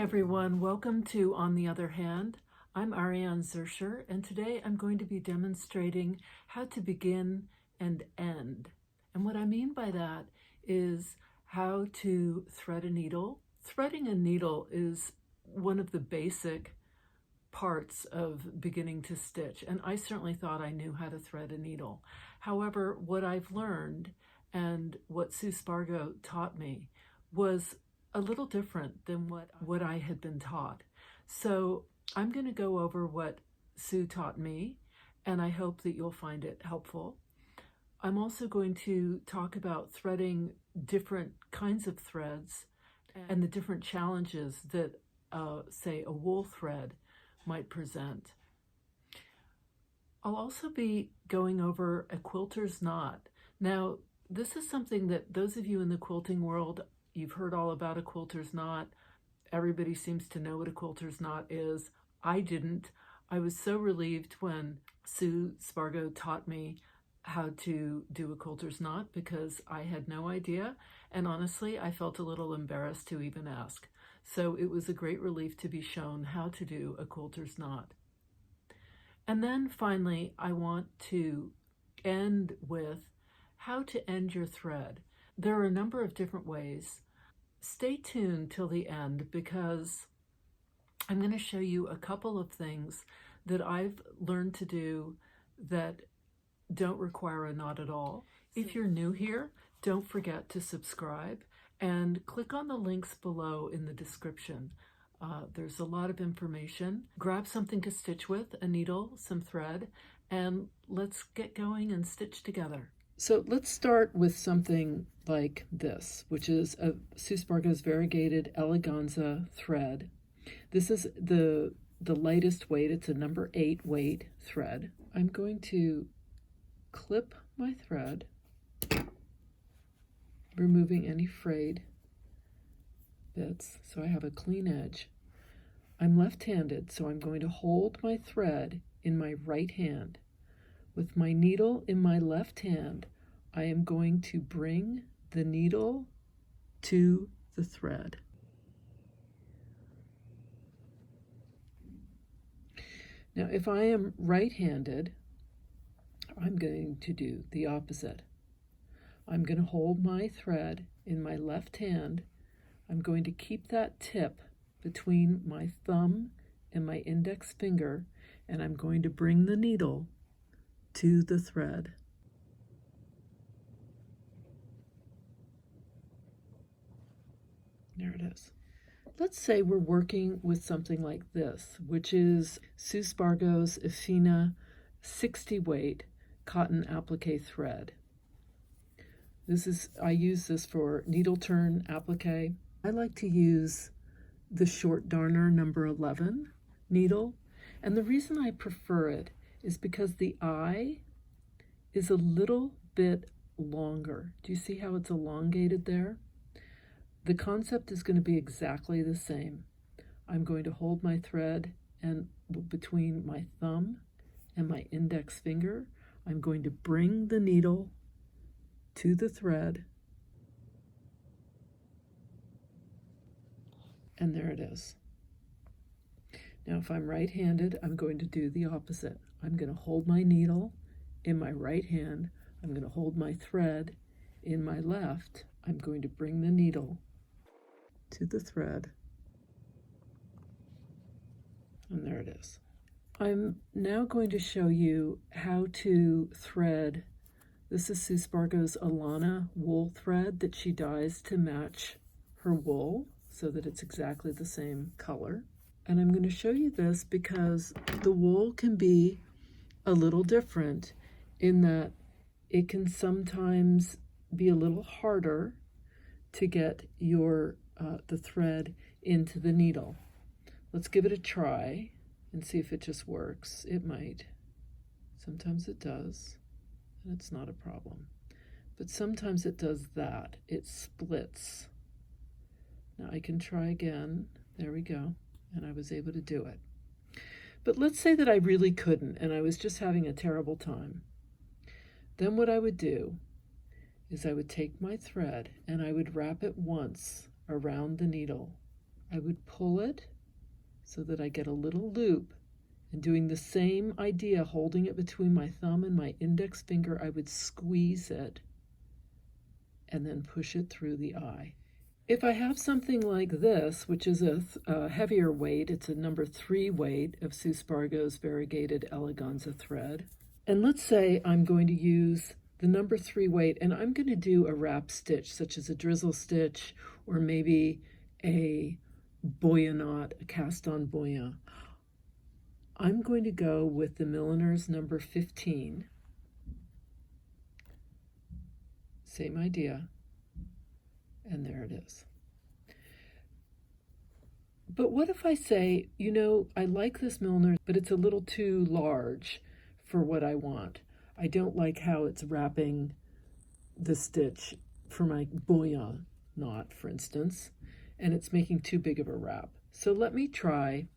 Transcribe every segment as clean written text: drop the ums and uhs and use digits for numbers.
everyone, welcome to On the Other Hand. I'm Ariane Zersher, and today I'm going to be demonstrating how to begin and end. And what I mean by that is how to thread a needle. Threading a needle is one of the basic parts of beginning to stitch, and I certainly thought I knew how to thread a needle. However, what I've learned and what Sue Spargo taught me was a little different than what I had been taught. So I'm going to go over what Sue taught me, and I hope that you'll find it helpful. I'm also going to talk about threading different kinds of threads and the different challenges that, say, a wool thread might present. I'll also be going over a quilter's knot. Now, this is something that those of you in the quilting world, you've heard all about a quilter's knot. Everybody seems to know what a quilter's knot is. I didn't. I was so relieved when Sue Spargo taught me how to do a quilter's knot because I had no idea. And honestly, I felt a little embarrassed to even ask. So it was a great relief to be shown how to do a quilter's knot. And then finally, I want to end with how to end your thread. There are a number of different ways. Stay tuned till the end because I'm going to show you a couple of things that I've learned to do that don't require a knot at all. If you're new here, don't forget to subscribe and click on the links below in the description. There's a lot of information. Grab something to stitch with, a needle, some thread, and let's get going and stitch together. So let's start with something like this, which is a Sue Spargo's variegated eleganza thread. This is the lightest weight. It's a number 8 weight thread. I'm going to clip my thread, removing any frayed bits so I have a clean edge. I'm left-handed, so I'm going to hold my thread in my right hand. With my needle in my left hand, I am going to bring the needle to the thread. Now, if I am right-handed, I'm going to do the opposite. I'm going to hold my thread in my left hand. I'm going to keep that tip between my thumb and my index finger, and I'm going to bring the needle to the thread. There it is. Let's say we're working with something like this, which is Sue Spargo's Effina 60 weight cotton applique thread. I use this for needle turn applique. I like to use the short darner number 11 needle, and the reason I prefer it is because the eye is a little bit longer. Do you see how it's elongated there? The concept is going to be exactly the same. I'm going to hold my thread, and between my thumb and my index finger, I'm going to bring the needle to the thread, and there it is. Now, if I'm right-handed, I'm going to do the opposite. I'm going to hold my needle in my right hand. I'm going to hold my thread in my left. I'm going to bring the needle to the thread, and there it is. I'm now going to show you how to thread. This is Sue Spargo's Alana wool thread that she dyes to match her wool so that it's exactly the same color. And I'm going to show you this because the wool can be a little different in that it can sometimes be a little harder to get the thread into the needle. Let's give it a try and see if it just works. It might. Sometimes it does, and it's not a problem. But sometimes it does that. It splits. Now I can try again. There we go. And I was able to do it. But let's say that I really couldn't, and I was just having a terrible time. Then what I would do is I would take my thread and I would wrap it once around the needle. I would pull it so that I get a little loop, and doing the same idea, holding it between my thumb and my index finger, I would squeeze it and then push it through the eye. If I have something like this, which is a heavier weight, it's a number 3 weight of Sue Spargo's variegated eleganza thread. And let's say I'm going to use the number 3 weight and I'm going to do a wrap stitch, such as a drizzle stitch or maybe a boya knot, a cast on boya. I'm going to go with the milliner's number 15. Same idea. And there it is. But what if I say, you know, I like this milliner, but it's a little too large for what I want. I don't like how it's wrapping the stitch for my boya knot, for instance, and it's making too big of a wrap. So let me try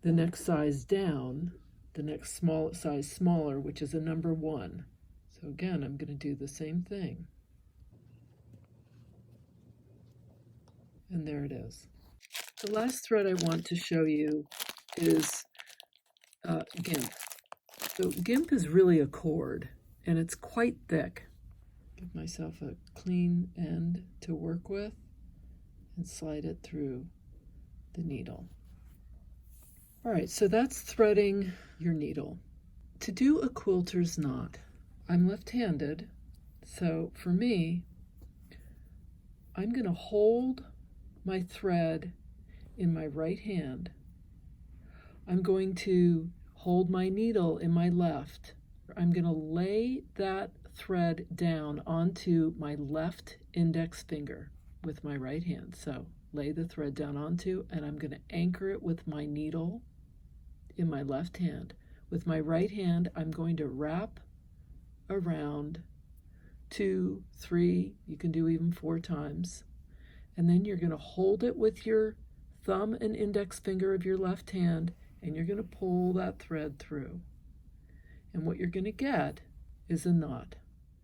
the next size down, the next size smaller, which is a number 1. So again, I'm going to do the same thing. And there it is. The last thread I want to show you is GIMP. So GIMP is really a cord, and it's quite thick. Give myself a clean end to work with and slide it through the needle. All right, so that's threading your needle. To do a quilter's knot, I'm left-handed, so for me, I'm going to hold my thread in my right hand. I'm going to hold my needle in my left. I'm going to lay that thread down onto my left index finger with my right hand. So lay the thread down onto, and I'm going to anchor it with my needle in my left hand. With my right hand, I'm going to wrap around 2, 3, you can do even 4 times. And then you're going to hold it with your thumb and index finger of your left hand, and you're going to pull that thread through. And what you're going to get is a knot.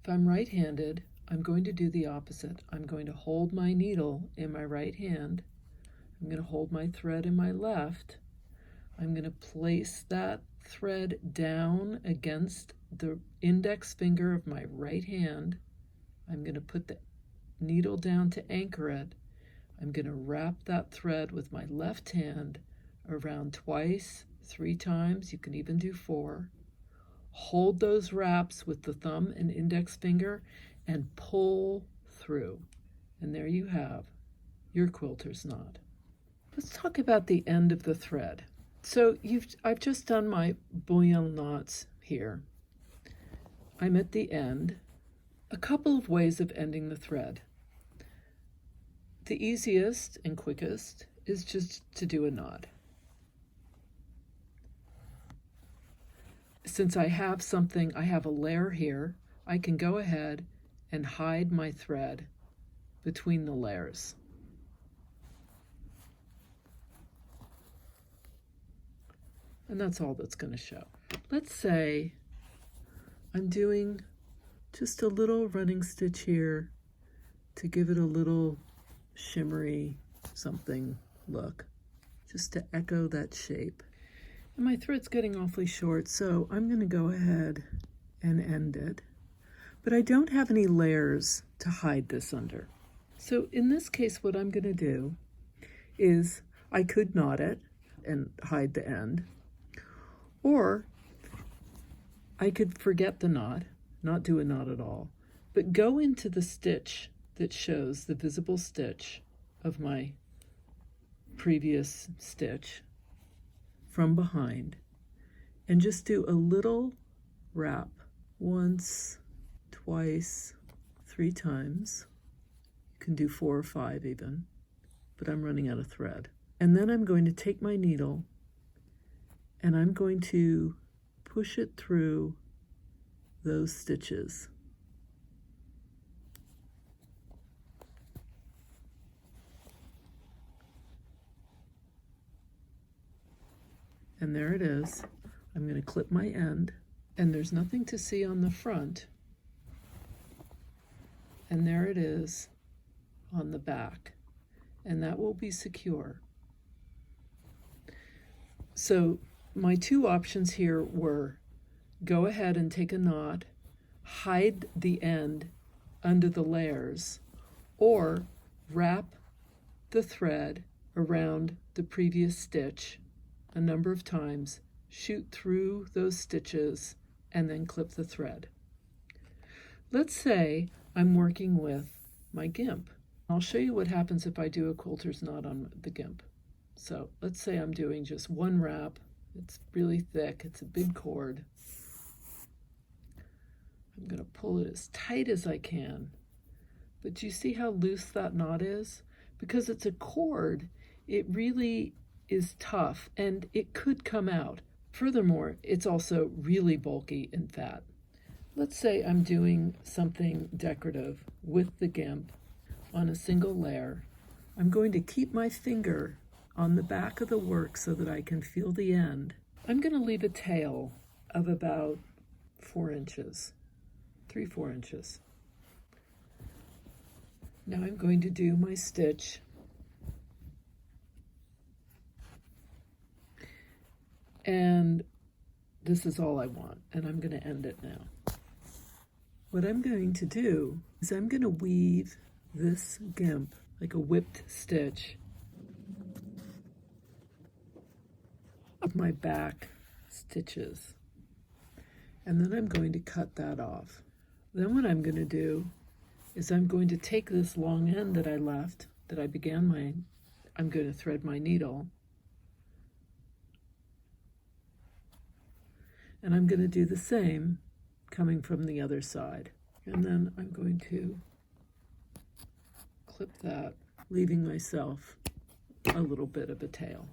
If I'm right-handed, I'm going to do the opposite. I'm going to hold my needle in my right hand. I'm going to hold my thread in my left. I'm going to place that thread down against the index finger of my right hand. I'm going to put the needle down to anchor it. I'm going to wrap that thread with my left hand around twice, 3 times, you can even do 4. Hold those wraps with the thumb and index finger and pull through. And there you have your quilter's knot. Let's talk about the end of the thread. So I've just done my bullion knots here. I'm at the end. A couple of ways of ending the thread. The easiest and quickest is just to do a knot. Since I have a layer here, I can go ahead and hide my thread between the layers. And that's all that's going to show. Let's say I'm doing just a little running stitch here to give it a little shimmery something look, just to echo that shape. And my thread's getting awfully short, so I'm going to go ahead and end it. But I don't have any layers to hide this under. So in this case, what I'm going to do is I could knot it and hide the end, or I could forget the knot, not do a knot at all, but go into the stitch that shows the visible stitch of my previous stitch from behind and just do a little wrap once, twice, 3 times. You can do 4 or 5 even, but I'm running out of thread. And then I'm going to take my needle and I'm going to push it through those stitches. And there it is. I'm going to clip my end, and there's nothing to see on the front. And there it is on the back. And that will be secure. So my two options here were go ahead and take a knot, hide the end under the layers, or wrap the thread around the previous stitch a number of times, shoot through those stitches, and then clip the thread. Let's say I'm working with my GIMP. I'll show you what happens if I do a quilter's knot on the GIMP. So let's say I'm doing just one wrap. It's really thick, it's a big cord. I'm going to pull it as tight as I can. But do you see how loose that knot is? Because it's a cord, it really is tough and it could come out. Furthermore, it's also really bulky and fat. Let's say I'm doing something decorative with the GIMP on a single layer. I'm going to keep my finger on the back of the work so that I can feel the end. I'm going to leave a tail of about 4 inches, 3-4 inches. Now I'm going to do my stitch. And this is all I want, and I'm going to end it now. What I'm going to do is I'm going to weave this GIMP like a whipped stitch of my back stitches. And then I'm going to cut that off. Then what I'm going to do is I'm going to take this long end that I left, that I began I'm going to thread my needle. And I'm going to do the same coming from the other side. And then I'm going to clip that, leaving myself a little bit of a tail.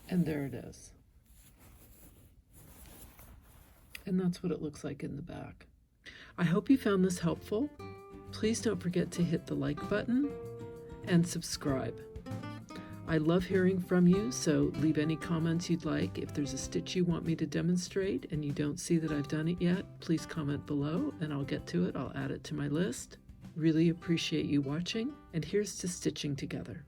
And there it is. And that's what it looks like in the back. I hope you found this helpful. Please don't forget to hit the like button and subscribe. I love hearing from you, so leave any comments you'd like. If there's a stitch you want me to demonstrate and you don't see that I've done it yet, please comment below and I'll get to it. I'll add it to my list. Really appreciate you watching, and here's to stitching together.